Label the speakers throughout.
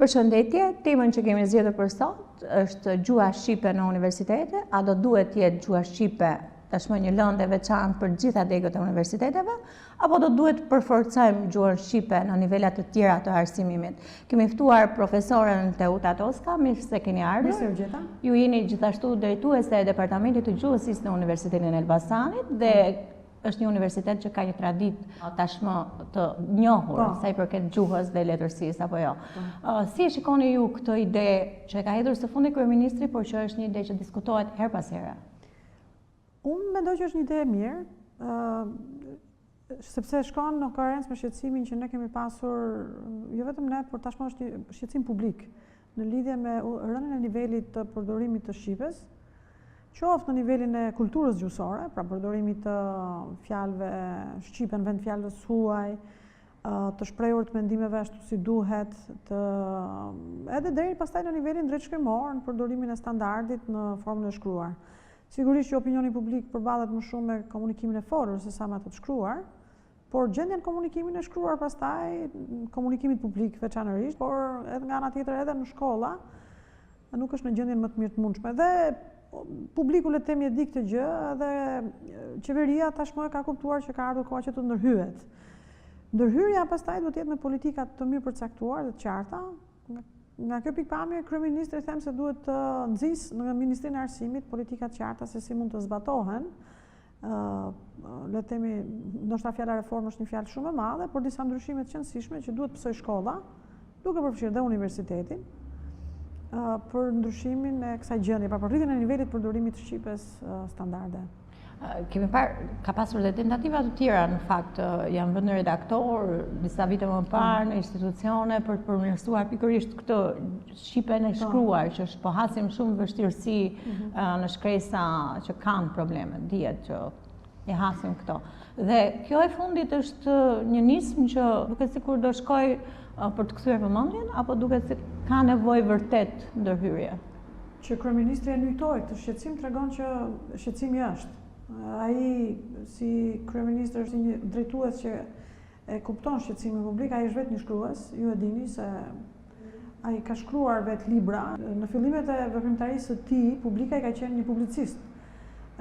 Speaker 1: Përshëndetje, temën që kemi zgjedhur për sot është gjuha shqipe në universitete. A do duhet të jetë gjuha shqipe tashmë një lëndë e veçantë për gjitha degët e universiteteve, apo do duhet përforcojmë gjuhën shqipe në nivelat të tjera të arsimimit? Kemi ftuar profesoren Teuta Toska, mirë se keni ardhur.
Speaker 2: Mirë se u gjeta.
Speaker 1: Ju jeni gjithashtu drejtuese e departamentit të gjuhësisë në Universitetin e Elbasanit dhe është një universitet që ka një traditë tashmë të njohur sa i përket gjuhës dhe letërsisë apo jo. Si e shikoni ju këtë ide që e ka hedhur së fundi kryeministri, por që është një ide që diskutohet her pas here?
Speaker 2: Unë mendoj që është një ide e mirë, sepse shkon në koherencë me shqetësimin që ne kemi pasur, jo vetëm ne, por tashmë është një shqetësim publik në lidhje me rënien e nivelit të përdorimit të shqipes, qoftë në nivelin e kulturës gjuhësore, pra përdorimit të fjalëve shqipe në vend fjalëve huaj, të shprehur të mendimeve ashtu si duhet, edhe deri pastaj në nivelin drejtshkrimor, në përdorimin e standardit në formën e shkruar. Sigurisht që opinioni publik përballet më shumë me komunikimin e folur se sa me atë të shkruar, por gjendjen komunikimin e shkruar pastaj, komunikimit publik veçanërisht, por edhe nga ana tjetër edhe në shkolla, nuk është në gjendjen më të mirë të mundshme. Dhe publiku le të themi e di këtë gjë dhe qeveria tashmë ka kuptuar që ka ardhur koha që të ndërhyhet. Ndërhyrja pastaj do të jetë me politika të mirë përcaktuar dhe të qarta. Nga kjo pikpamje kryeministri them se duhet të nxjisë në Ministrinë e Arsimit politika të qarta se si mund të zbatohen. Le të themi, ndoshta fjala reformë është një fjalë shumë e madhe, por disa ndryshime të qëndrueshme që duhet pësoj shkolla, duke përfshirë dhe universitetin, për ndryshimin e kësaj gjendje, pra për rritjen e nivelit përdorimit të shqipes standarde.
Speaker 1: Kemi parë, ka pasur dhe tentativa të tjera, në fakt, janë vënë redaktor disa vite më parë në institucione për të përmirësuar pikërisht këtë shqipen e shkruar, që po hasim shumë vështirësi në shkresa që kanë probleme, dihet që e hasim këto. Dhe kjo e fundit është një nismë që duket sikur do shkoj për të kthyer vëmendjen, apo duket se ka nevojë vërtet ndërhyrje?
Speaker 2: Që kryeministri e nytoi këtë shqetësim tregon që shqetësimi është. Ai si kryeministër është një drejtues që e kupton shqetësimin publik, ai është vetë një shkrues, ju e dini se ai ka shkruar vetë libra. Në fillimet e veprimtarisë së tij, publika i ka qenë një publicist.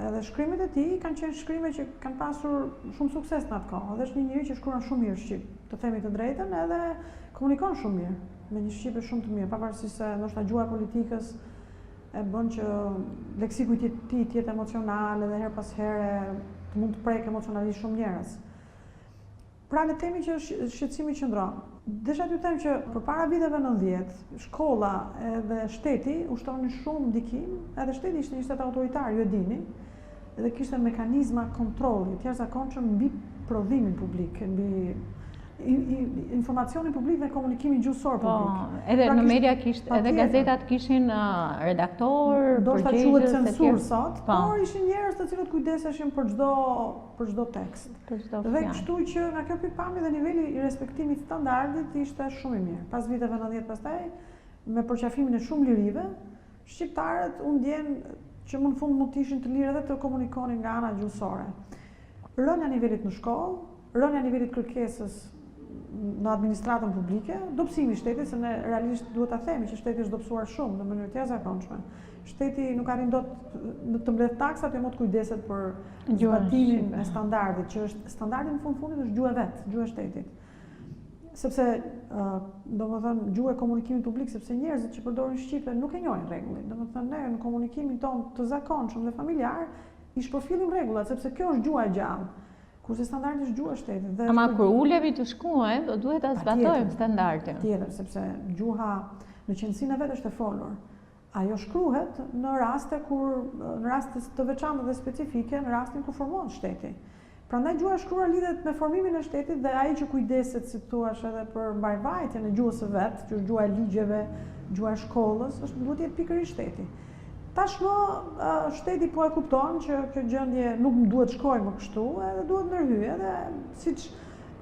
Speaker 2: Edhe shkrimet e tij kanë qenë shkrime që kanë pasur shumë sukses në atë kohë. Dhe është një njeri që shkruan shumë mirë shqip, të themi të drejtën, edhe komunikon shumë mirë, me një shqipe shumë të mirë, pavarësisht se ndoshta gjuha e politikës e bën që leksiku i tij të jetë emocional edhe her pas here të mund të prek emocionalisht shumë njerëz. Pra le të themi që shqetësimi qëndron. Desha t'ju them që përpara viteve 90, shkolla edhe shteti ushtronin shumë ndikim, edhe shteti ishte një shtet autoritar, ju e dini, dhe kishte mekanizma kontrolli të jashtëzakonshëm mbi prodhimin publik, mbi informacionin publik dhe komunikimin gjuhësor publik.
Speaker 1: Edhe në media kishte, edhe gazetat kishin redaktor,
Speaker 2: do shta quhet censur sot, por ishin njerëz të cilët kujdeseshin për çdo tekst. Dhe kështu që nga kjo pikpamje dhe niveli i respektimit standardit ishte shumë i mirë. Pas viteve 90 pastaj, me përqafimin e shumë lirive, shqiptarët u ndjen që më në fund mund të ishin të lirë edhe të komunikonin nga ana gjuhësore. Rënja e nivelit në shkollë, rënja e nivelit kërkesës në administratën publike, dobësimi i shtetit, se ne realisht duhet ta themi që shteti është dobësuar shumë në mënyrë të jashtëzakonshme. Shteti nuk arrin dot të mbledh taksat, jo më të kujdeset për zbatimin e standardit, që është standardi në fundit është gjuha vet, gjuha e shtetit. Sepse domethënë gjuha e komunikimit publik, sepse njerëzit që përdorin shqipe nuk e njohin rregullin. Domethënë ne në komunikimin ton të zakonshëm dhe familjar i shpërfillim rregullat, sepse kjo është gjuha e gjallë. Kurse standardi është gjuha e shtetit.
Speaker 1: Ama kur ulemi të shkruajmë, do duhet ta zbatojmë standardin.
Speaker 2: Tjetër, sepse gjuha në qendësinë e vet është e folur. Ajo shkruhet në raste të veçantë dhe specifike, në rastin kur formohet shteti. Prandaj gjuha e shkruar lidhet me formimin e shtetit dhe ai që kujdeset, si thuaç, edhe për mbajvajtjen e gjuhës së vet, që është gjuha e ligjeve, gjuha e shkollës, duhet të jetë pikërisht shteti. Tashmë shteti po e kupton që kjo gjendje nuk duhet shkojë më kështu, edhe duhet ndërhyjë, edhe siç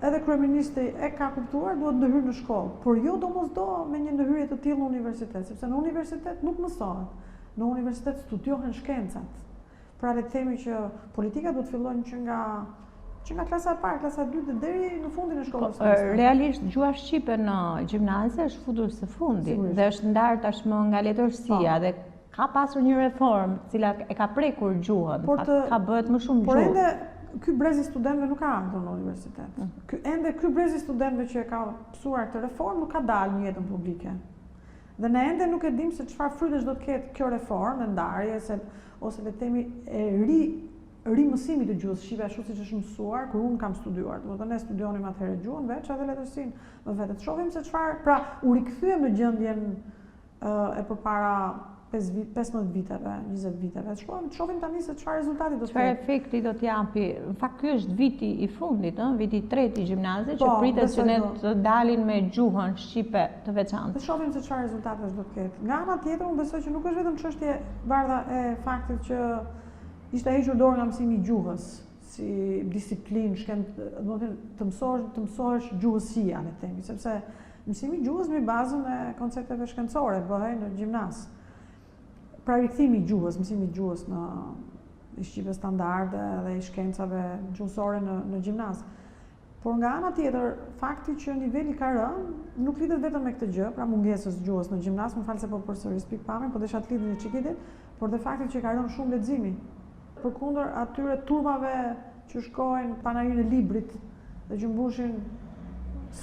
Speaker 2: edhe kryeministri e ka kuptuar, duhet ndërhyjë në shkollë, por jo domosdo me një ndërhyrje të tillë në universitet, sepse në universitet nuk mësohet. Në universitet studiohen shkencat. Pra le të themi që politika duhet fillojnë që nga Që nga klasa e parë, klasa e dytë deri në fundin e shkollës.
Speaker 1: Realisht gjuha shqipe në gjimnaze është futur së fundi dhe është ndarë tashmë nga letërsia dhe ka pasur një reformë cila e ka prekur gjuhën, ka bëhet më shumë gjuhë.
Speaker 2: Por ende ky brez i studentëve nuk ka ardhur në universitet. Ky brez i studentëve që e ka pësuar këtë reformë nuk ka dalë në jetën publike. Dhe ne ende nuk e dim se çfarë frytesh do të ketë kjo reformë, ndarje ose le të themi rimësimi të gjuhës shqipe ashtu siç është mësuar kur unë kam studiuar. Domethënë ne studionim atëherë gjuhën veç edhe letërsinë. Më vetë të shohim se çfarë, pra u rikthyem në gjendjen e përpara 15 viteve, 20 viteve. Të shohim tani se çfarë rezultati do të ketë.
Speaker 1: Çfarë efekti do të japi. Në fakt ky është viti i fundit, viti i tretë i gjimnazit që pritet që ne të dalin me gjuhën shqipe të veçantë.
Speaker 2: Të shohim se çfarë rezultatesh do të ketë. Nga ana tjetër unë besoj që nuk është vetëm çështje Bardha e faktit që ishte hequr dorë nga mësimi i gjuhës, si disiplinë, të mësohesh gjuhësia, le të themi, sepse mësimi i gjuhës mbi bazën e koncepteve shkencore bëhej në gjimnaz. Pra rikthimi i gjuhës, mësimi i gjuhës në shqipe standarde dhe i shkencave gjuhësore në gjimnaz. Por nga ana tjetër, fakti që niveli ka rënë nuk lidhet vetëm me këtë gjë, pra mungesës gjuhës në gjimnaz, më falë se po përsëris pikpamjen, po desha të lidhni një çikitit, por dhe fakti që ka rënë shumë leximi. Përkundër atyre turmave që shkojnë panarinë e librit dhe që mbushin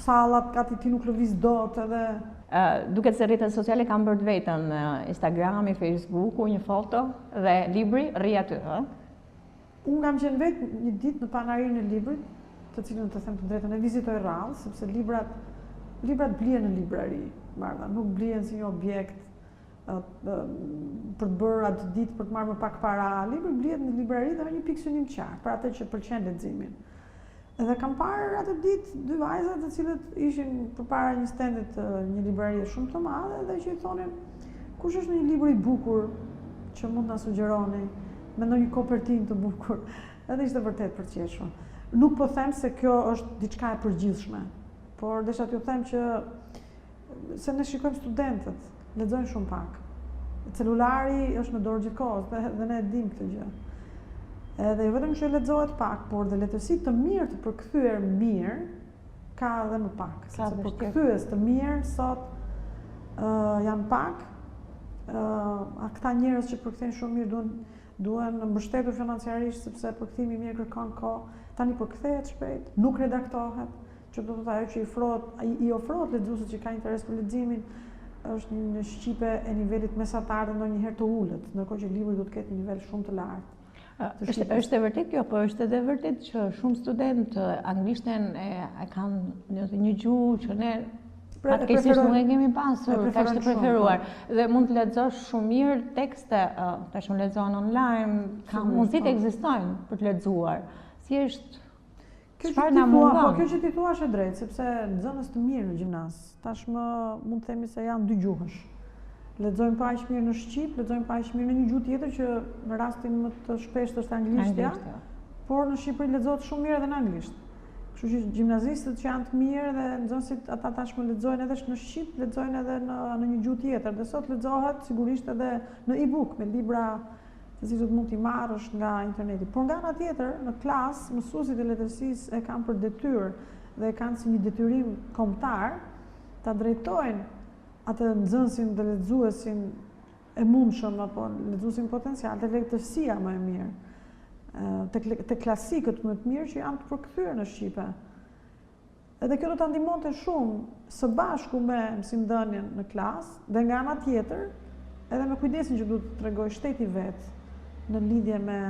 Speaker 2: sallat gati ti nuk lëviz dot edhe
Speaker 1: duket se rrjetet sociale kanë bërë vetën Instagrami, Facebooku, një foto dhe libri rri aty, ë?
Speaker 2: Unë kam qenë vetë një ditë në panarinë e librit, të cilën të them të drejtën e vizitoj rrallë, sepse librat blihen në librari, Bardha, nuk blihen si një objekt për të bërë atë ditë për të marrë më pak para. Libri blihet në librari dhe me një pikë synim të qartë, për atë që pëlqen leximin. Edhe kam parë atë ditë dy vajza të cilët ishin përpara një stendit një librarie shumë të madhe dhe që i thonin kush është një libër i bukur që mund na sugjeroni me ndonjë kopertinë të bukur. Edhe ishte vërtet përqeshur. Nuk po them se kjo është diçka e përgjithshme, por desha t'ju them që se ne shikojmë studentët lexojnë shumë pak. Celulari është në dorë gjithkohë dhe ne e dim këtë gjë. Edhe jo vetëm që lexohet pak, por dhe letërsitë të mirë të përkthyer mirë ka edhe më pak. Sepse përkthyes të mirë sot janë pak. Këta njerëz që përkthejnë shumë mirë duhen mbështetur financiarisht sepse përkthimi i mirë kërkon kohë. Tani përkthehet shpejt, nuk redaktohet, që do të thotë ajo që i ofrohet lexuesit që ka interes për leximin është një shqipe e nivelit mesatar dhe ndonjëherë të ulët, ndërkohë që libri do të ketë një nivel shumë të lartë.
Speaker 1: Është e vërtet kjo, po është edhe vërtet që shumë studentë anglishten e kanë një gjuhë që ne fatkeqësisht nuk e kemi pasur, ka të preferuar. Dhe mund të lexosh shumë mirë tekste, tash unë lexon online, ka mundësitë ekzistojnë për të lexuar. Thjesht çfarë na mungon?
Speaker 2: Po kjo që ti thua është e drejtë, sepse nxënës të mirë në gjimnaz, tashmë mund të themi se janë dy gjuhësh. Lexojmë pa aq mirë në shqip, lexojmë pa aq mirë në një gjuhë tjetër që në rastin më të shpeshtë është anglishtja, por në Shqipëri lexohet shumë mirë edhe në anglisht. Kështu që gjimnazistët që janë të mirë dhe nxënësit ata tashmë lexojnë edhe në shqip, lexojnë edhe në një gjuhë tjetër. Dhe sot lexohet sigurisht edhe në e-book me libra të cilët mund t'i marrësh nga interneti. Por nga ana tjetër, në klasë, mësuesit e letërsisë e kanë për detyrë dhe e kanë si një detyrim kombëtar ta drejtojnë atë nxënësin dhe lexuesin e mundshëm apo lexuesin potencial te letërsia më e mirë, te klasikët më të mirë që janë të përkthyer në shqipe. Edhe kjo do ta ndihmonte shumë së bashku me mësimdhënien në klasë dhe nga ana tjetër edhe me kujdesin që duhet të tregoj shteti vet në lidhje me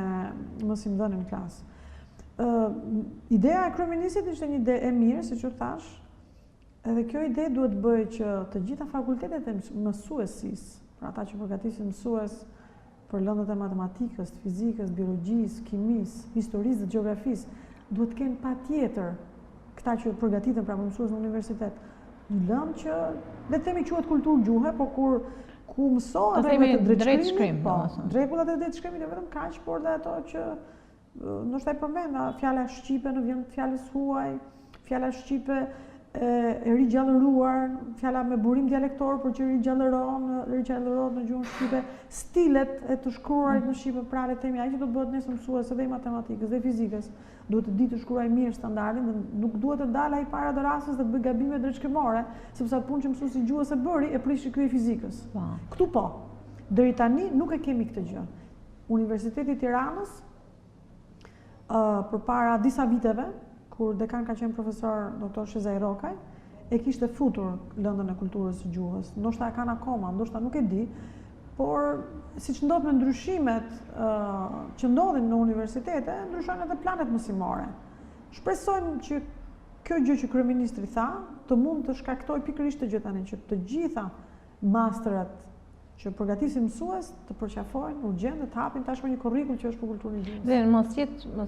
Speaker 2: mësimdhënien në klasë. Ideja e kryeministit ishte një ide e mirë, siç u thash, edhe kjo ide duhet bëjë që të gjitha fakultetet e mësuesisë, pra ata që përgatisin mësues për lëndët e matematikës, fizikës, biologjisë, kimisë, historisë dhe gjeografisë, duhet të kenë patjetër këta që përgatiten pra mësues në universitet. Një lëndë që le të themi quhet kulturë gjuhe, por ku mësohet
Speaker 1: edhe drejtshkrim,
Speaker 2: rregullat e drejtshkrimit jo vetëm kaq, por dhe ato që ndoshta e përmend, fjala shqipe në vend fjalës huaj, fjala shqipe e rigjallëruar, fjala me burim dialektor, por që rigjallërohet në gjuhën shqipe, stilet e të shkruarit në shqipe, pra le themi ai që do të bëhet nesër mësues edhe i matematikës dhe fizikës, duhet të di të shkruaj mirë standardin dhe nuk duhet të dalë ai para dorasës dhe të bëj gabime drejtshkëmore, sepse atë punë që mësuesi gjuhës e bëri e prishi ky i fizikës. Ktu po. Deri tani nuk e kemi këtë gjë. Universiteti i Tiranës përpara disa viteve, kur dekan ka qenë profesor doktor Shezaj Rokaj, e kishte futur lëndën e kulturës së gjuhës. Ndoshta e kanë akoma, ndoshta nuk e di, por siç ndodh me ndryshimet që ndodhin në universitete, ndryshojnë edhe planet mësimore. Shpresojmë që kjo gjë që kryeministri tha, të mund të shkaktojë pikërisht të gjë tani, që të gjitha masterat që përgatisin mësues të përqafojnë urgjent dhe të hapin tashmë një kurrikull që është për kulturën e gjuhës.
Speaker 1: Dhe mos jetë,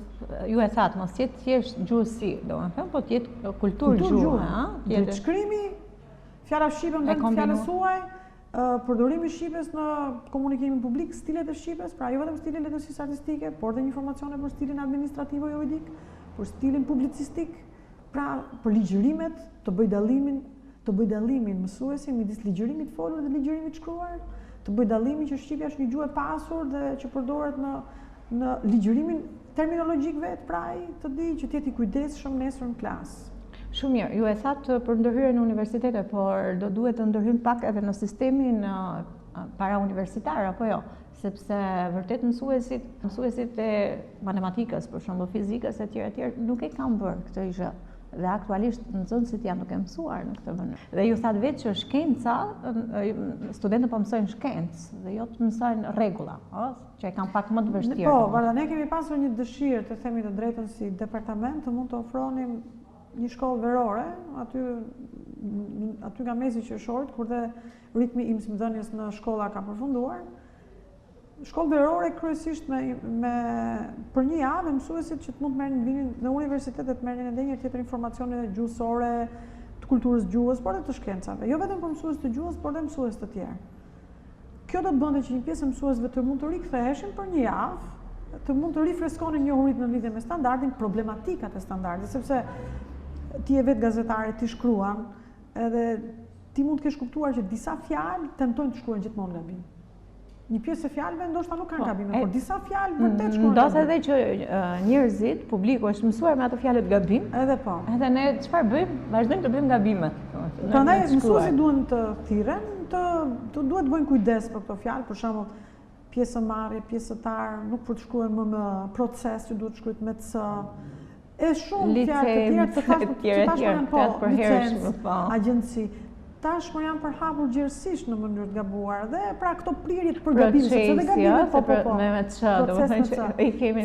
Speaker 1: ju e thatë, mos jetë thjesht gjuhësi, domethënë, po të jetë kulturë gjuhë,
Speaker 2: Shkrimi, fjala shqipe në vend fjalës suaj, përdorimi i shqipes në komunikimin publik, stilet e shqipes, pra jo vetëm stilin letërsisë artistike, por dhe informacione për stilin administrativo juridik, për stilin publicistik, pra për ligjërimet, të bëj dallimin mësuesi midis ligjërimit folur dhe ligjërimit shkruar, të bëj dallimin që shqipja është një gjuhë e pasur dhe që përdoret në ligjërimin terminologjik vetë, pra ai të di që të jeti kujdesshëm nesër në klasë.
Speaker 1: Shumë mirë, ju e thatë për ndërhyrje në universitete, por do duhet të ndërhyjmë pak edhe në sistemin para universitar, apo jo? Sepse vërtet mësuesit e matematikës, për shembull fizikës e tjerë, nuk e kanë bërë këtë gjë. Dhe aktualisht nxënësit janë duke mësuar në këtë mënyrë. Dhe ju thatë vetë që shkenca, studentët po mësojnë shkencë dhe jo të mësojnë rregulla, që e kanë pak më të vështirë.
Speaker 2: Po, Bardha, ne kemi pasur një dëshirë, të themi të drejtën si departament, të mund të ofronim një shkollë verore, aty nga mesi qershorit, kur dhe ritmi i mësimdhënies në shkolla ka përfunduar. Shkollë verore kryesisht për një javë mësuesit që të mund të merrin në universitetet merrin edhe një tjetër informacione gjuhësore, të kulturës gjuhës, por edhe të shkencave. Jo vetëm për mësues të gjuhës, por edhe mësues të tjerë. Kjo do të bënte që një pjesë e mësuesve të mund të riktheheshin për një javë, të mund të rifreskonin njohuritë në lidhje me standardin, problematikat e standardit, sepse ti e vetë gazetare, ti shkruan, edhe ti mund të kesh kuptuar që disa fjalë tentojnë të shkruajnë gjithmonë gabim. Një pjesë e fjalëve ndoshta nuk kanë gabime, por disa fjalë vërtet shkruajnë.
Speaker 1: Ndodh edhe që njerëzit, publiku është mësuar me ato fjalë të gabim.
Speaker 2: Edhe po.
Speaker 1: Edhe ne çfarë bëjmë? Vazhdojmë të bëjmë gabime.
Speaker 2: Prandaj mësuesit duhen të thirren, duhet të bëjnë kujdes për këto fjalë, për shembull pjesëmarrje, pjesëtar, nuk për të shkruar më proces që duhet të shkruhet me c. E shumë fjalë të tjera të licencë, agjenci. Tashmë janë përhapur gjerësisht në mënyrë të gabuar dhe pra këto prirje të përgatitur sepse edhe gabimet po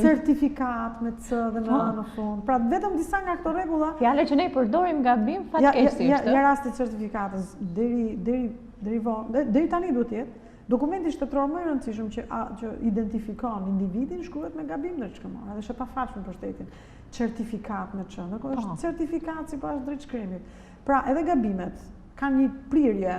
Speaker 2: certifikat me c dhe në në fund. Pra vetëm disa nga këto rregulla,
Speaker 1: fjalë që ne i përdorim gabim fatkeqësisht.
Speaker 2: Ja rasti certifikatës deri tani duhet të jetë dokumenti shtetëror më i rëndësishëm që identifikon individin shkruhet me gabim drejtshkëmor, edhe është e pafalshme për shtetin. Certifikat me ç, është certifikat sipas drejtshkrimit. Pra edhe gabimet kanë një prirje,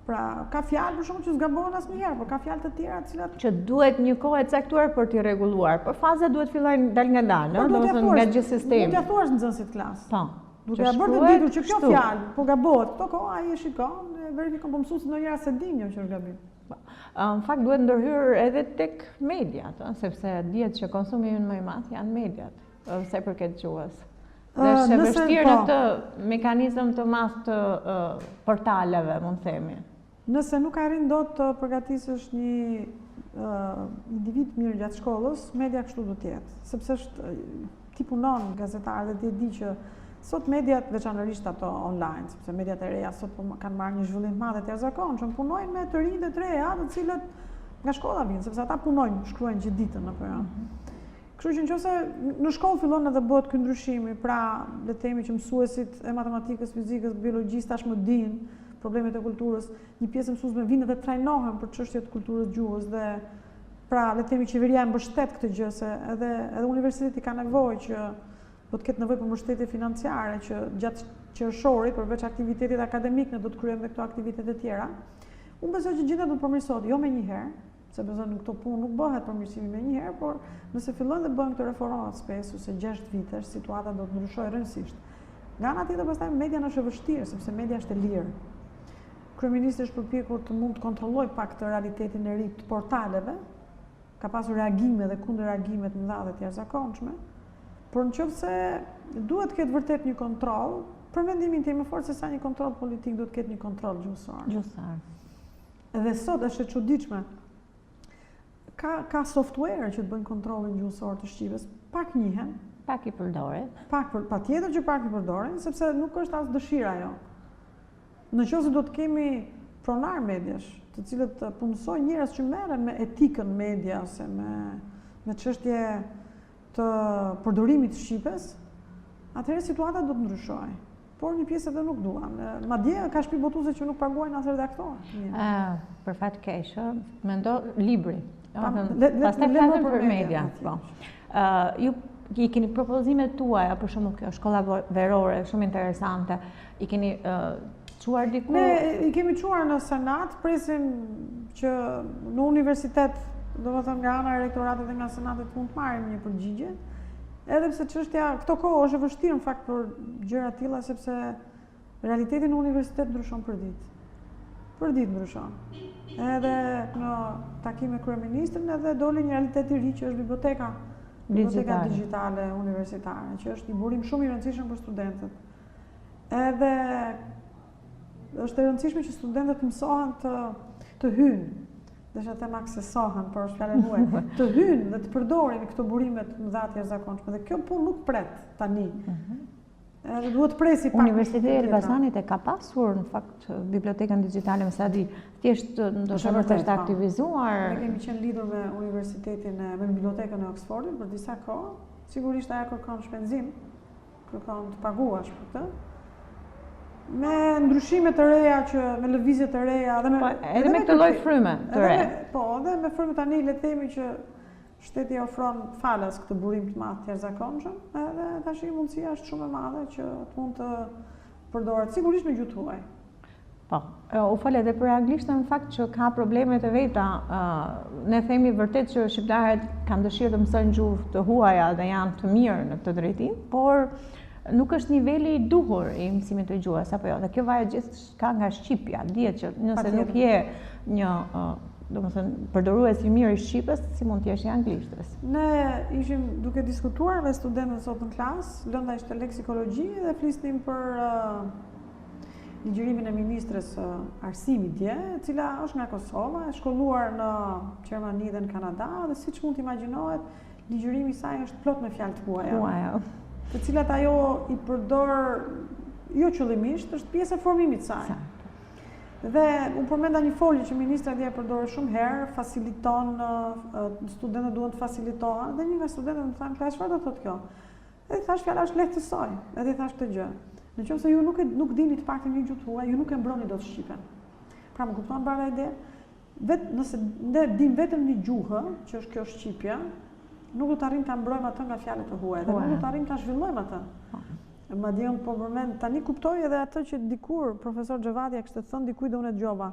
Speaker 2: pra ka fjalë për shkak që zgabohen asnjëherë, por ka fjalë të tjera të cilat
Speaker 1: që duhet një kohë e caktuar për t'i rregulluar. Por fazat duhet fillojnë dal nga dal, domethënë nga gjithë sistemi.
Speaker 2: Duhet t'ia thuash nxënësit klas.
Speaker 1: Po.
Speaker 2: Duhet t'ia bërë të ditur që kjo fjalë po gabohet. Këto kohë ai e shikon, verifikon, po mësuesit ndonjëherë se dinë që është gabim.
Speaker 1: Në fakt duhet ndërhyrë edhe tek mediat, sepse dihet që konsumi më i madh janë mediat, sa i përket gjuhës. Dhe është e vështirë në këtë mekanizëm të madh të portaleve, mund të themi.
Speaker 2: Nëse nuk arrin dot të përgatisësh një individ mirë gjatë shkollës, media kështu do të jetë, sepse është ti punon gazetar dhe ti e di që sot mediat, veçanërisht ato online, sepse mediat e reja sot kanë marrë një zhvillim të madh të jashtëzakonshëm, punojnë me të rinj dhe të reja, të cilët nga shkolla vinë, sepse ata punojnë, shkruajnë gjithë ditën apo jo. Kështu që nëse në shkollë fillon edhe bëhet ky ndryshimi, pra le të themi që mësuesit e matematikës, fizikës, biologjisë tashmë dinë problemet e kulturës, një pjesë e mësuesve vinë dhe trajnohen për çështjet e kulturës gjuhës dhe pra le të themi qeveria e mbështet këtë gjë se edhe universiteti ka nevojë që do të ketë nevojë për mbështetje financiare që gjatë qershorit përveç aktivitetit akademik ne do të kryejmë edhe këto aktivitete tjera. Unë besoj që gjendja do të përmirësohet jo menjëherë, sepse në këto punë nuk bëhet përmirësimi menjëherë, por nëse fillojnë dhe bëhen këto reformat spes ose 6 vitesh, situata do të ndryshojë rëndësisht. Nga ana tjetër pastaj media është e vështirë, sepse media është e lirë. Kryeministri është përpjekur të mund të kontrollojë pak të realitetin e ri të portaleve, ka pasur reagime dhe kundër reagime të mëdha dhe të jashtëzakonshme, por nëse duhet të ketë vërtet një kontroll, për mendimin tim më fort se sa një kontroll politik duhet të ketë një kontroll gjyqësor. Edhe sot është e çuditshme. Ka software që të bëjnë kontrollin gjyqësor të shqipes, pak njihen,
Speaker 1: pak i përdoren.
Speaker 2: Patjetër që pak i përdoren, sepse nuk është as dëshira ajo. Nëse do të kemi pronar mediash, të cilët punësojnë njerëz që merren me etikën media ose me çështje të përdorimit të shqipes, atëherë situata do të ndryshojë. Por një pjesë edhe nuk duan. Madje ka shtëpi botuese që nuk paguajnë as redaktor.
Speaker 1: Për fat keq, mendo libri.
Speaker 2: Pastaj
Speaker 1: flasim për media. Po. Ju i keni propozimet tuaja, për shembull kjo shkolla verore, shumë interesante. I keni çuar diku?
Speaker 2: Ne i kemi çuar në Senat, presim që në universitet, domethënë nga ana e rektoratit dhe nga Senatit mund të marrim një përgjigje. Edhe pse çështja këto kohë është e vështirë në fakt për gjëra të tilla, sepse realiteti në universitet ndryshon për ditë. Për ditë ndryshon. Edhe në takim me kryeministrin edhe doli një realitet i ri që është biblioteka digjitale universitare, që është një burim shumë i rëndësishëm për studentët. Edhe është e rëndësishme që studentët mësohen të hyjnë, desha them aksesohen, por është fjalë huaj, të hyjnë dhe të përdorin këto burime të mëdha të jashtëzakonshme. Dhe kjo punë nuk pret tani. Edhe duhet presi pak.
Speaker 1: Universiteti i Elbasanit e ka pasur në fakt bibliotekën digjitale, më sa di, thjesht ndoshta është aktivizuar.
Speaker 2: Ne kemi qenë lidhur me universitetin me bibliotekën e Oxfordit për disa kohë. Sigurisht ajo kërkon shpenzim, kërkon të paguash për këtë. Me ndryshime të reja, me lëvizje të reja,
Speaker 1: edhe me këtë lloj fryme të re.
Speaker 2: Po, edhe me fryme tani le të themi që shteti ofron falas këtë burim të madh të jashtëzakonshëm, edhe tash mundësia është shumë e madhe që të mund të përdoret sigurisht me gjuhë huaj.
Speaker 1: Po, u fol edhe për anglishtën, në fakt që ka probleme të veta. Ne themi vërtet që shqiptarët kanë dëshirë të mësojnë gjuhë të huaja dhe janë të mirë në këtë drejtim, por nuk është niveli i duhur i mësimit të gjuhës, apo jo, dhe kjo varet gjithçka nga shqipja. Dihet që nëse nuk je një, domethënë, përdorues i mirë i shqipes, si mund të jesh i anglishtës?
Speaker 2: Ne ishim duke diskutuar me studentët sot në klasë, lënda ishte leksikologji dhe flisnim për ligjërimin e ministres arsimit dje, e cila është nga Kosova, e shkolluar në Gjermani dhe në Kanada, dhe siç mund të imagjinohet, ligjërimi i saj është plot me fjalë të huaja. Të cilat ajo i përdor jo qëllimisht, është pjesë e formimit të saj. Dhe unë përmenda një folje që ministra dje përdore shumë herë, faciliton, studentët duhen të facilitohen, dhe një nga studentët më thanë, çfarë do thotë kjo? Edhe thash fjala është lehtësoj, edhe thash këtë gjë. Nëse ju nuk dini të paktën një gjuhë huaj, ju nuk e mbroni dot shqipen. Pra më kupton Bardha ide? Nëse ne dim vetëm një gjuhë, që është kjo shqipja, nuk do të arrim ta mbrojmë atë nga fjalët e huaja, dhe nuk do të arrim ta zhvillojmë atë. Madje unë po përmend tani kuptoj edhe atë që dikur profesor Xhuvani kishte thënë dikujt dhe unë e dëgjova.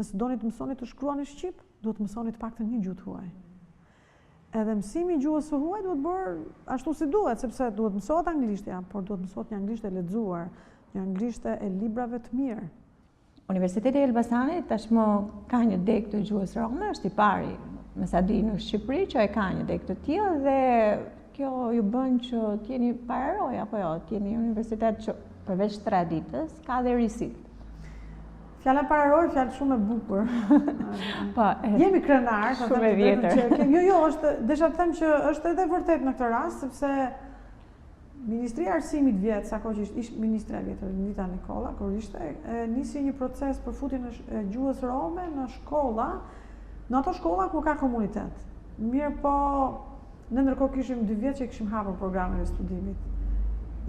Speaker 2: Nëse doni të mësoni të shkruani shqip, duhet të mësoni të paktën një gjuhë huaj. Edhe mësimi i gjuhës së huaj duhet bërë ashtu si duhet, sepse duhet mësohet anglishtja, por duhet mësohet një anglisht e lexuar, një anglisht e librave të mirë.
Speaker 1: Universiteti i Elbasanit tashmë ka një deg të gjuhës rome, është i pari, me sa di në Shqipëri që e ka një deg të tillë, dhe kjo ju bën që t'jeni pararoj, apo jo, t'jeni universitet që përveç traditës ka dhe risit.
Speaker 2: Fjala pararoj, fjalë shumë e bukur. Jemi krenar,
Speaker 1: shumë e vjetër.
Speaker 2: Jo, desha të them që është edhe vërtet në këtë rast, sepse Ministria e Arsimit vjet, sa kohë që ishte ministra e vjetër, Nita Nikola, kur ishte, nisi një proces për futjen e gjuhës rome në shkolla, në ato shkolla ku ka komunitet. Mirë po, ne ndërkohë kishim 2 vjet që kishim hapur programin e studimit.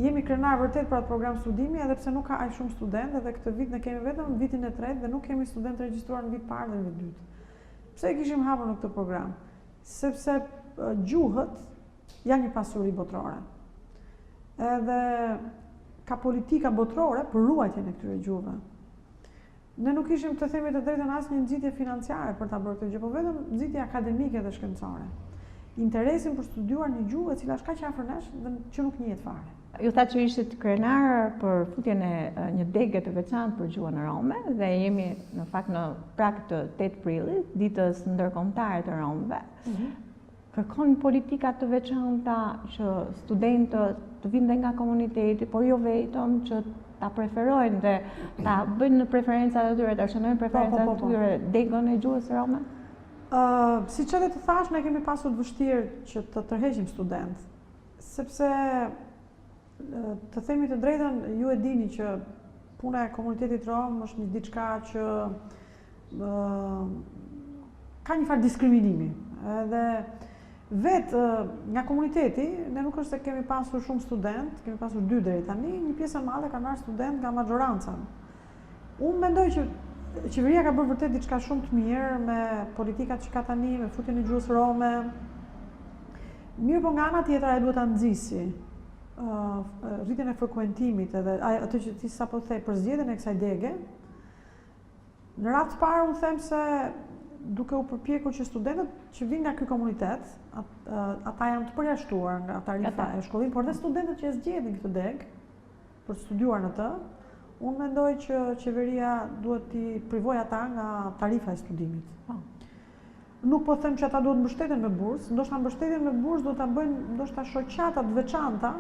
Speaker 2: Jemi krenar vërtet për atë program studimi, edhe pse nuk ka aq shumë studentë, dhe këtë vit ne kemi vetëm vitin e tretë dhe nuk kemi studentë regjistruar në vit parë dhe në vit dytë. Pse e kishim hapur në këtë program? Sepse gjuhët janë një pasuri botërore. Edhe ka politika botërore për ruajtjen e këtyre gjuhëve. Ne nuk ishim të themi të drejtën asnjë nxitje financiare për ta bërë këtë gjë, por vetëm nxitje akademike dhe shkencore. interesin për studiuar një gjuhë e cila është kaq afër nesh dhe që nuk njihet fare.
Speaker 1: Ju tha që ishit krenar për futjen e një dege të veçantë për gjuhën rome dhe jemi në fakt në prag të 8 prillit, ditës ndërkombëtare të romëve. Kërkon politika të veçanta që studentët të vinë nga komuniteti, por jo vetëm që ta preferojnë dhe ta bëjnë në preferencat e tyre, ta shënojnë preferencat e tyre degën e gjuhës rome?
Speaker 2: Si që dhe të thash, ne kemi pasur të vështirë që të tërheqim student, sepse të themi të drejtën, ju e dini që puna e komunitetit rom është një diçka që ka një farë diskriminimi. Edhe vetë nga komuniteti, ne nuk është se kemi pasur shumë student, kemi pasur 2 deri tani, një pjesë e madhe kanë marrë student nga majoranca. Unë mendoj që qeveria ka bërë vërtet diçka shumë të mirë me politikat që ka tani, me futjen e gjuhës rome. Mirë, po nga ana tjetër ai duhet ta nxjisi rritjen e frekuentimit edhe atë që ti sapo the për zgjedhjen e kësaj dege. Në radhë të parë unë them se duke u përpjekur që studentët që vinë nga ky komunitet, ata janë të përjashtuar nga tarifa e shkollimit, por dhe studentët që e zgjedhin këtë degë për të studiuar në të, unë mendoj që qeveria duhet t'i privoj ata nga tarifa e studimit. Nuk po them që ata duhet mbështeten me bursë, ndoshta mbështetjen me bursë do ta bëjnë ndoshta shoqata të veçanta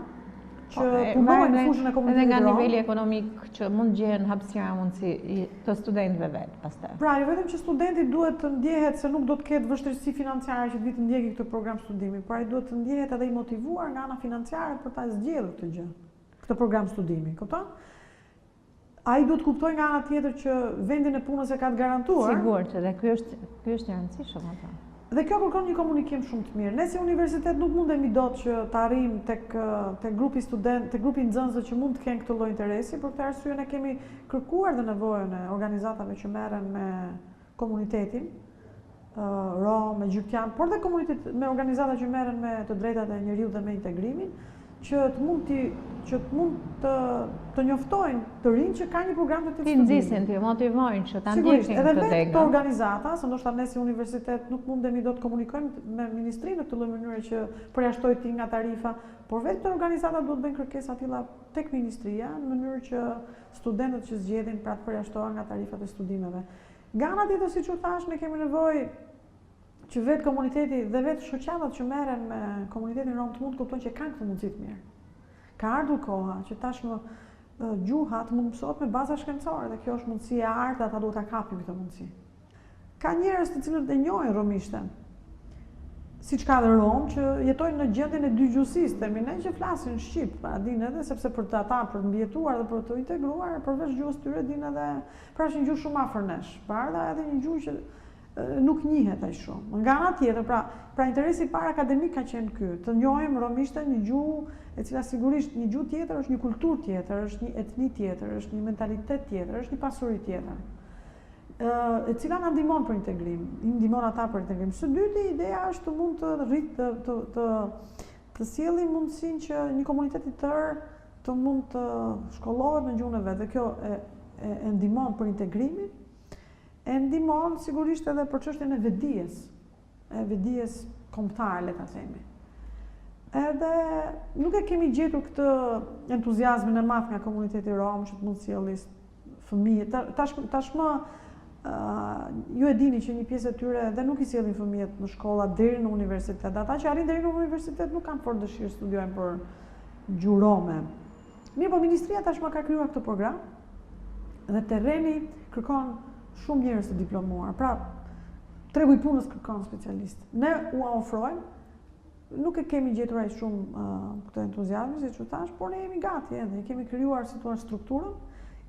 Speaker 2: që punojnë në fushën e komunitetit
Speaker 1: edhe nga niveli ekonomik që mund gjehen hapësira mundësi të studentëve vetë pastaj.
Speaker 2: Pra, jo vetëm që studenti duhet të ndjehet se nuk do të ketë vështirësi financiare që të vitë ndjeki këtë program studimi, por ai duhet të ndjehet edhe i motivuar nga ana financiare për ta zgjedhur këtë gjë, këtë program studimi, kupton? Ai duhet kuptoj nga ana tjetër që vendin e punës e ka të garantuar.
Speaker 1: Sigurt, edhe ky është i rëndësishëm atë.
Speaker 2: Dhe kjo kërkon një komunikim shumë të mirë. Ne si universitet nuk mundemi dot që të arrijmë tek grupi student, tek grupi nxënësve që mund të kenë këtë lloj interesi, për këtë arsye ne kemi kërkuar dhe nevojën e organizatave që merren me komunitetin rom, me egyptian, por dhe me organizata që merren me të drejtat e njeriut dhe me integrimin, që të mund të njoftojnë të rinj që ka një program të
Speaker 1: studimit. Ti nxisin, ti motivojnë që ta ndjekin këtë
Speaker 2: edhe
Speaker 1: degë.
Speaker 2: vetë këto organizata, se ndoshta ne si universitet nuk mundemi do të komunikojmë me ministrinë në këtë lloj mënyre që përjashtoj ti nga tarifa, por vetë këto organizata duhet bëjnë kërkesa të tilla tek ministria në mënyrë që studentët që zgjedhin pra të përjashtohen nga tarifat e studimeve. Nga ana tjetër, siç u thash, ne kemi nevojë që vetë komuniteti dhe vetë shoqatat që merren me komunitetin rom të mund të kuptojnë që kanë këtë mundësi të mirë. Ka ardhur koha që tashmë gjuha të mund mësohet me baza shkencore dhe kjo është mundësi e artë, ata duhet ta kapin këtë mundësi. Ka njerëz të cilët e njohin romishten, siç ka dhe rom që jetojnë në gjendjen e dy gjuhësisë, themi ne që flasin shqip, pra dinë edhe sepse për të ata për të mbijetuar dhe për të integruar përveç gjuhës tyre dinë edhe pra është një gjuhë shumë afër nesh. Bardha edhe një gjuhë që nuk njihet aq shumë. Nga ana tjetër, pra interesi parë akademik ka qenë ky, të njohim romishten, një gjuhë e cila sigurisht një gjuhë tjetër është një kulturë tjetër, është një etni tjetër, është një mentalitet tjetër, është një pasuri tjetër, e cila na ndihmon për integrim, i ndihmon ata për integrim. Së dyti, ideja është të mund të rritë të sjellim mundësinë që një komunitet i tërë të mund të shkollohet në gjuhën e vet, dhe kjo e ndihmon për integrimin. E ndihmon sigurisht edhe për çështjen e vetdijes kombëtare, le ta themi. Edhe nuk e kemi gjetur këtë entuziazmin e madh nga komuniteti rom që të mund sjelli fëmijët. Tashmë ju e dini që një pjesë e tyre dhe nuk i sjellin fëmijët në shkolla deri në universitet. Ata që arrin deri në universitet nuk kanë fort dëshirë studiojnë për gjuhë rome. Mirë, po ministria tashmë ka krijuar këtë program dhe terreni kërkon shumë njerëz të diplomuar. Pra, tregu i punës kërkon specialist. Ne u ofrojmë, nuk e kemi gjetur aq shumë këtë entuziazëm, siç u thash, por ne jemi gati edhe, kemi krijuar strukturën,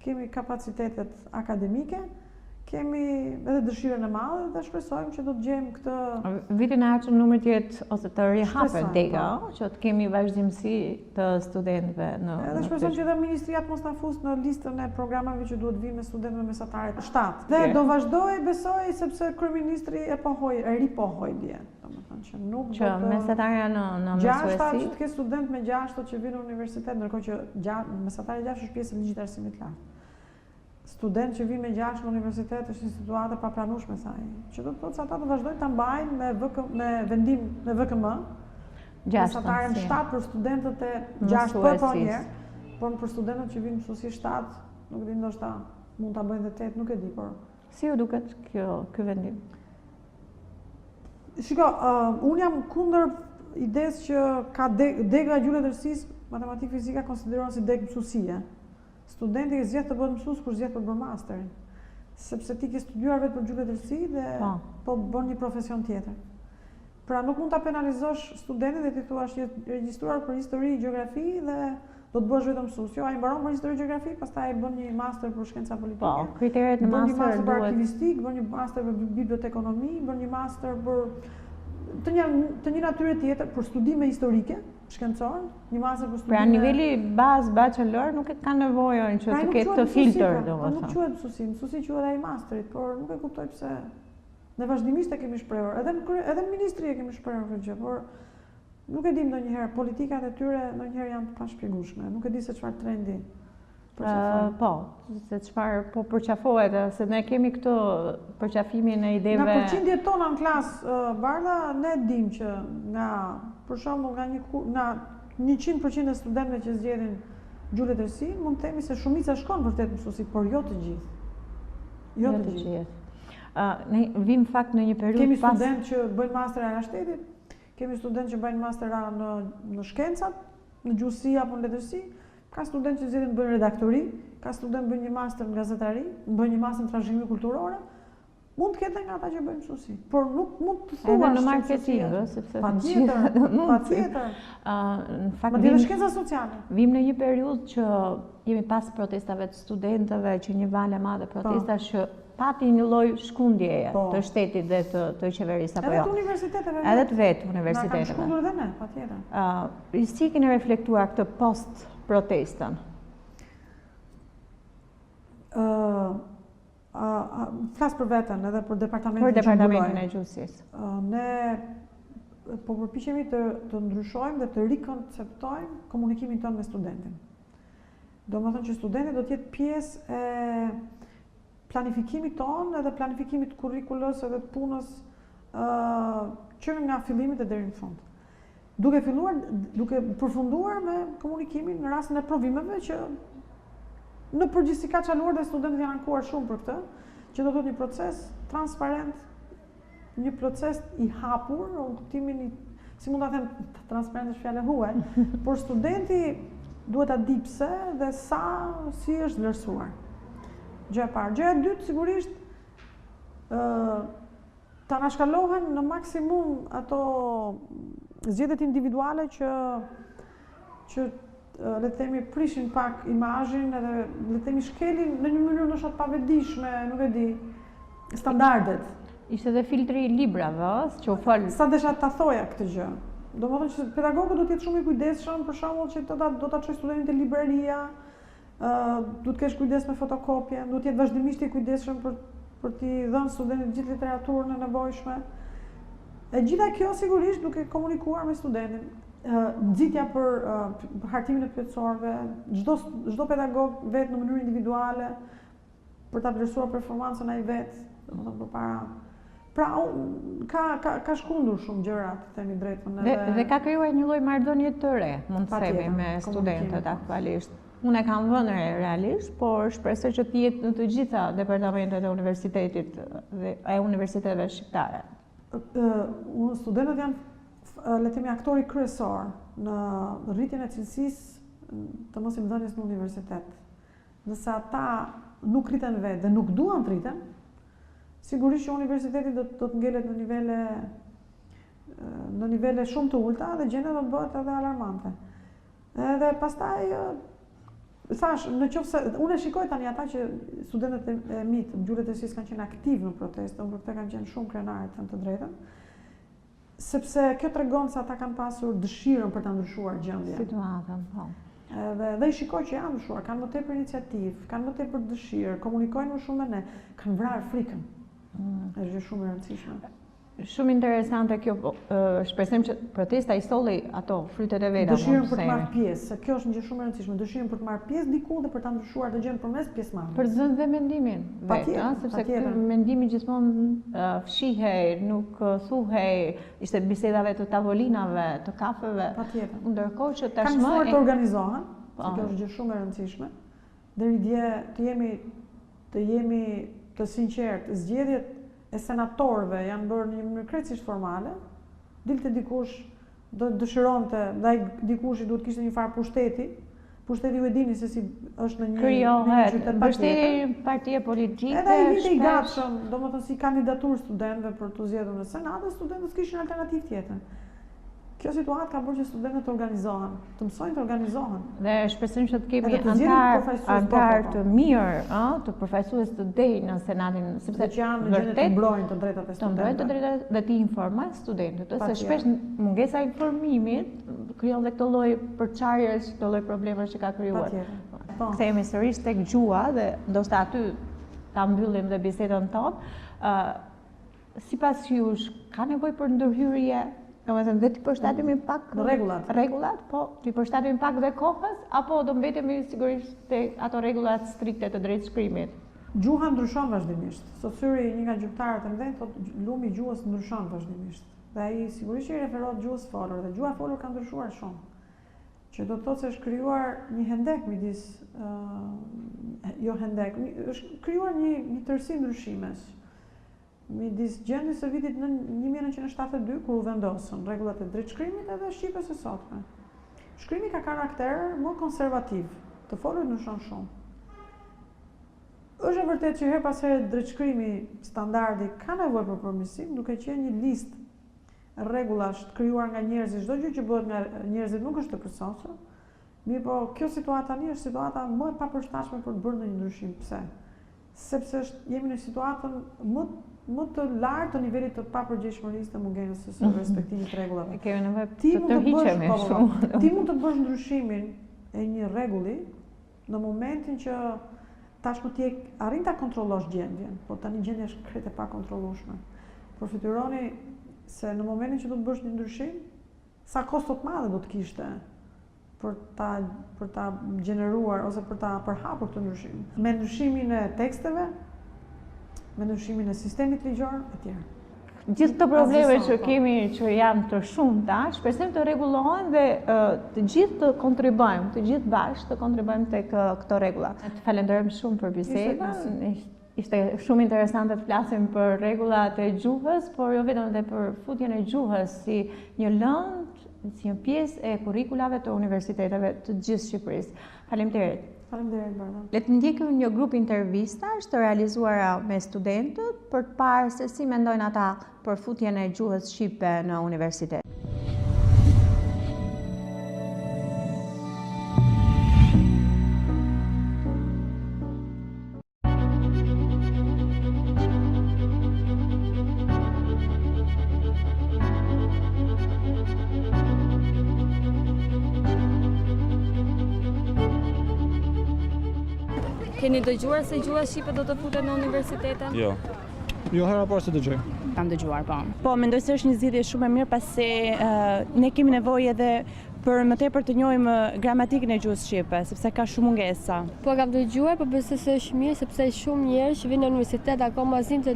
Speaker 2: kemi kapacitetet akademike, kemi edhe dëshirën e madhe dhe shpresojmë që do të gjejmë këtë
Speaker 1: vitin e ardhshëm numri të jetë ose të rihapet dega, që të kemi vazhdimsi të studentëve në.
Speaker 2: Edhe shpresojmë që edhe ministria të mos na fusë në listën e programeve që duhet vinë me studentëve mesatare të 7. Dhe do vazhdoj, besoj, sepse kryeministri e ripohoi dje. Domethënë që nuk do të
Speaker 1: mesatarja në mësuesi.
Speaker 2: 6 që të ketë student me 6 që vinë në universitet, ndërkohë që mesatarja 6 është pjesë e ligjit të arsimit të lartë. student që vinë me 6 në universitet është një situatë pa pranueshme saj. Që do të thotë se ata të vazhdojnë ta mbajnë me vendim me VKM. Mesataren 7 për studentët e 6 po njerë, por për studentët që vinë mësuesi 7, nuk e di, ndoshta mund ta bëjnë dhe 8, nuk e di, por.
Speaker 1: Si ju duket ky vendim?
Speaker 2: Shiko, unë jam kundër idesë që ka dega e gjuhësisë, matematikë fizika konsiderohen si degë mësuesie. Studenti që zgjedh të bëhet mësues kur zgjedh për bërë masterin, sepse ti ke studiuar vetëm për gjuhësi dhe po bën një profesion tjetër. Pra nuk mund ta penalizosh studentin dhe ti thuash je regjistruar për histori, gjeografi dhe do të bësh vetëm mësues. Jo, ai mbaron për histori, gjeografi, pastaj bën një master për shkenca politike.
Speaker 1: Po, kriteret në master
Speaker 2: bën një master për arkivistik, bën një master për bibliotekonomi, bën një master për të një natyre tjetër për studime historike, shkencore, një master për studime.
Speaker 1: Pra niveli bazë bachelor nuk e ka nevojën që të ketë të filtër, domethënë.
Speaker 2: Nuk quhet mësuesi, mësuesi quhet ai masterit, por nuk e kuptoj pse. Ne vazhdimisht e kemi shprehur, edhe ministri e kemi shprehur këtë gjë, por nuk e di ndonjëherë politikat e tyre ndonjëherë janë të pashpjegueshme. Nuk e di se çfarë trendi përqafohet.
Speaker 1: Po, se çfarë po përqafohet, se ne kemi këtë përqafimin e ideve.
Speaker 2: Nga përqindjet tona në klasë, Bardha, ne dim që nga, për shembull, nga 100% e studentëve që zgjedhin gjuhësisë, mund të themi se shumica shkon vërtet mësuesi, por jo të gjithë. Jo të gjithë.
Speaker 1: Ne vim fakt në një periudhë
Speaker 2: kemi studentë që bëjnë master në shtetit, kemi studentë që bëjnë master në shkencat, në gjuhësi apo në letërsi, ka studentë që zgjedhin të bëjnë redaktori, ka studentë bëjnë një master në gazetari, bëjnë një master në trashëgimi kulturore, mund të ketë nga ata që bëjnë mësuesi, por nuk mund të thuash
Speaker 1: edhe në marketing, sepse
Speaker 2: patjetër.
Speaker 1: Në fakt
Speaker 2: në shkenca sociale.
Speaker 1: Vim në një periudhë që jemi pas protestave të studentëve, që një valë e madhe protestash që pati një lloj shkundjeje të shtetit dhe të qeverisë apo jo.
Speaker 2: Edhe të universiteteve.
Speaker 1: Edhe të vetë universiteteve.
Speaker 2: Na kanë shkundur edhe ne, patjetër.
Speaker 1: Si keni reflektuar këtë post protestën?
Speaker 2: Flas për veten edhe për departamentin.
Speaker 1: Për departamentin e gjuhësisë.
Speaker 2: Ne po përpiqemi të ndryshojmë dhe të rikonceptojmë komunikimin tonë me studentin. Domethënë që studenti do të jetë pjesë e planifikimit tonë edhe planifikimit kurrikulës edhe të punës që nga fillimi deri në fund. Duke përfunduar me komunikimin në rastin e provimeve që në përgjithësi ka çaluar dhe studentët janë ankuar shumë për këtë, që do të thotë një proces transparent, një proces i hapur, në kuptimin si mund ta them, transparent është fjalë huaj, por studenti duhet ta di pse dhe si është vlerësuar. Gjë e parë. Gjë e dytë, sigurisht, ta nashkalohen në maksimum ato zgjedhjet individuale që le të themi prishin pak imazhin edhe le të themi shkelin në një mënyrë ndoshta të pavetdijshme, nuk e di, standardet.
Speaker 1: Ishte edhe filtri i librave, që u fol.
Speaker 2: Sa desha ta thoja këtë gjë. Domethënë që pedagogu do të jetë shumë i kujdesshëm, për shembull që do ta çojë studentin te libreria, du të kesh kujdes me fotokopje, du të jetë vazhdimisht i kujdesshëm për t'i dhënë studentit gjithë literaturën e nevojshme. E gjitha kjo sigurisht duke komunikuar me studentin. Nxitja për hartimin e pyetësorëve, çdo pedagog vetë në mënyrë individuale për ta vlerësuar performancën ai vetë, domethënë përpara. Pra, ka shkundur shumë gjëra, të themi drejtën.
Speaker 1: Dhe ka krijuar një lloj marrëdhënie të re, mund të themi, me studentët aktualisht. Unë e kam vënë realisht, por shpresoj që të jetë në të gjitha departamentet e universitetit dhe e universiteteve shqiptare.
Speaker 2: Studentët janë, le të themi, aktori kryesor në rritjen e cilësisë të mosimdhënies në universitet. Nëse ata nuk rriten vetë dhe nuk duan të rriten, sigurisht që universiteti do të ngelet në nivele shumë të ulta dhe gjendja do të bëhet edhe alarmante. Edhe pastaj thash, unë e shikoj tani ata që studentët e mi të gjuhësisë kanë qenë aktiv në protestë, por këta kanë qenë shumë krenare të drejtën, sepse kjo tregon se ata kanë pasur dëshirën për ta ndryshuar gjendjen.
Speaker 1: Situatën, po.
Speaker 2: Dhe i shikoj që janë ndryshuar, kanë më tepër iniciativë, kanë më tepër dëshirë, komunikojnë më shumë me ne, kanë vrarë frikën. Është shumë e rëndësishme.
Speaker 1: Shumë interesante kjo, shpresojmë që protesta i solli ato frytet e veta.
Speaker 2: Dëshirën për të marrë pjesë, se kjo është një gjë shumë e rëndësishme, dëshirën për të marrë pjesë diku dhe për ta ndryshuar të gjën përmes pjesëmarrjes.
Speaker 1: Për të zënë dhe mendimin vetë, sepse ky mendimi gjithmonë fshihej, nuk thuhej, ishte bisedave të tavolinave, të kafeve.
Speaker 2: Patjetër.
Speaker 1: Ndërkohë që tashmë
Speaker 2: kanë mësuar të organizohen, se kjo është gjë shumë e rëndësishme. Deri dje të jemi të sinqertë, zgjedhjet e senatorëve janë bërë në një mënyrë krejtësisht formale, dilte dikush do dëshironte, ndaj dikush i duhet kishte një farë pushteti ju e dini se si është në një qytet
Speaker 1: pushteti partie politike.
Speaker 2: Edhe ai vinte i gatshëm, domethënë si kandidaturë studentëve për të zgjedhur në senat, dhe studentët kishin alternativë tjetër. Kjo situatë ka bërë që studentët të organizohen, të mësojnë të organizohen.
Speaker 1: Dhe shpresojmë që të kemi antar të mirë, të përfaqësues të denj në senatin, sepse
Speaker 2: që janë në gjendje të mbrojnë të drejtat e studentëve.
Speaker 1: Dhe të informojnë studentët, se shpesh mungesa e informimit krijon dhe këtë lloj përçarjes, këtë lloj problemesh që ka krijuar. Kthehemi sërish tek Gjuha dhe ndoshta aty ta mbyllim dhe bisedën tonë. Sipas jush, ka nevojë për ndërhyrje? Domethënë dhe t'i përshtatemi pak rregullat, po t'i përshtatemi pak dhe kohës, apo do mbetemi sigurisht te ato rregullat strikte të drejtshkrimit?
Speaker 2: Gjuha ndryshon vazhdimisht. Sot syri një nga gjyqtarët e mëdhenj thotë lumi i gjuhës ndryshon vazhdimisht. Dhe ai sigurisht i referohet gjuhës folur, dhe gjuha folur ka ndryshuar shumë. Që do të thotë se është krijuar një hendek midis është krijuar një tërësi ndryshimesh midis gjendjes së vitit në 1972 kur u vendosën rregullat e drejtshkrimit edhe shqipes së sotme. Shkrimi ka karakter më konservativ, të folur ndryshon shumë. Është e vërtetë që her pas here drejtshkrimi standardi ka nevojë për përmirësim, duke qenë një listë rregullash të krijuar nga njerëzit, çdo gjë që bëhet nga njerëzit nuk është të përsosur. Mirë, po kjo situatë tani është situata më e papërshtatshme për të bërë ndonjë ndryshim. Pse? Sepse jemi në situatën më të lartë të nivelit të papërgjegjshmërisë të mungesës së respektimit të rregullave.
Speaker 1: Kemi nevojë të hiqemi shumë.
Speaker 2: Ti mund të bësh ndryshimin e një rregulli në momentin që tashmë ti arrin ta kontrollosh gjendjen, po tani gjendja është krejt e pakontrollueshme. Përfityroni se në momentin që do të bësh një ndryshim, sa kosto të madhe do të kishte për ta gjeneruar ose për ta përhapur këtë ndryshim. Me ndryshimin e teksteve, me ndryshimin e sistemit ligjor etj.
Speaker 1: Gjithë këto probleme që kemi që janë të shumta, shpresojmë të rregullohen dhe të gjithë të kontribojmë, të gjithë bashkë të kontribojmë tek këto rregulla. Të falenderojmë shumë për bisedën. Ishte shumë interesante të flasim për rregullat e gjuhës, por jo vetëm edhe për futjen e gjuhës si një lëndë, si një pjesë e kurrikulave të universiteteve të gjithë Shqipërisë. Faleminderit.
Speaker 2: Faleminderit, Bardha.
Speaker 1: Le të ndjekim një grup intervistash të realizuara me studentët për të parë se si mendojnë ata për futjen e gjuhës shqipe në universitet.
Speaker 3: Keni dëgjuar se gjuha shqipe do të futet në universitete?
Speaker 4: Jo. Jo, hera parë se dëgjoj.
Speaker 5: Kam dëgjuar, po. Po, mendoj se është një zgjidhje shumë e mirë pasi ne kemi nevojë edhe për më tepër të njohim gramatikën e gjuhës shqipe, sepse ka shumë mungesa.
Speaker 3: Po, kam dëgjuar, po besoj se është mirë sepse shumë njerëz që vinë në universitet akoma azin të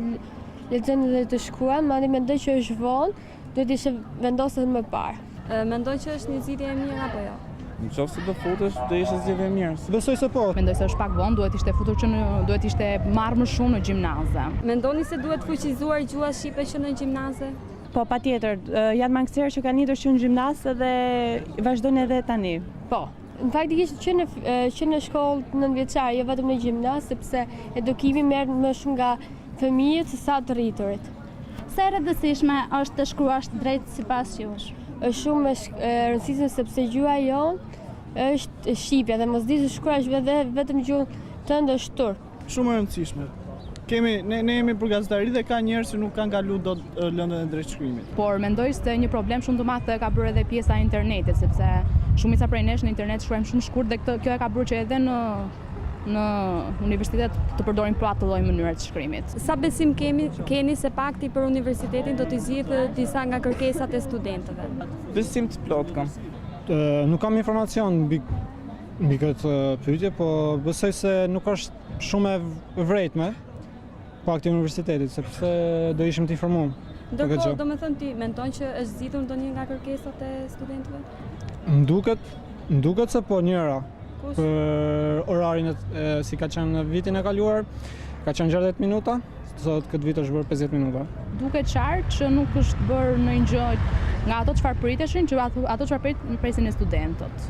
Speaker 3: lexojnë dhe të shkruajnë, madje mendoj që është vonë, duhet ishte vendosur më parë. Mendoj që është një zgjidhje e mirë apo jo?
Speaker 4: Në qoftë se do futesh, do ishte zgjedhje e mirë.
Speaker 6: Besoj se po.
Speaker 5: Mendoj se është pak vonë, duhet ishte marrë më shumë në gjimnaze.
Speaker 3: Mendoni se duhet fuqizuar gjuha shqipe që në gjimnaze?
Speaker 5: Po, patjetër, janë mangësira që kanë nitur që në gjimnazë dhe vazhdojnë edhe tani.
Speaker 3: Po. Në faktikisht që në shkollë nënvjeçare, jo vetëm në gjimnazë, sepse edukimi merr më shumë nga fëmijët se sa të rriturit.
Speaker 7: Sa e rëndësishme është të shkruash drejt sipas jush?
Speaker 3: Është shumë e rëndësishme sepse gjuha jonë është shqipja dhe mos di të shkruash vetëm gjuhën tënde është turp.
Speaker 6: Shumë e rëndësishme. Ne jemi për gazetari dhe ka njerëz që nuk kanë kaluar dot lëndën e drejtshkrimit.
Speaker 5: Por mendoj se një problem shumë të madh ka bërë edhe pjesa e internetit, sepse shumica prej nesh në internet shkruajmë shumë shkurt dhe kjo e ka bërë që edhe
Speaker 8: në universitet të përdorin pra atë lloj mënyre të shkrimit.
Speaker 3: Sa besim keni se pakti për universitetin do t'i zgjidhë disa nga kërkesat e studentëve?
Speaker 4: Besim të plot kam. Nuk kam informacion mbi këtë pyetje, po besoj se nuk është shumë e vërejtme pakti i universitetit, sepse do ishim të informuar.
Speaker 3: Ndërkohë, do me thënë ti, mendon që është zgjidhur ndonjë nga kërkesat e studentëve?
Speaker 4: M'duket se po njëra. Për orarin si ka qenë në vitin e kaluar, ka qenë 60 minuta, sot këtë vit është bërë 50 minuta.
Speaker 8: Duket qartë që nuk është bërë ndonjë gjë nga ato çfarë priteshin, që ato çfarë presin e studentët.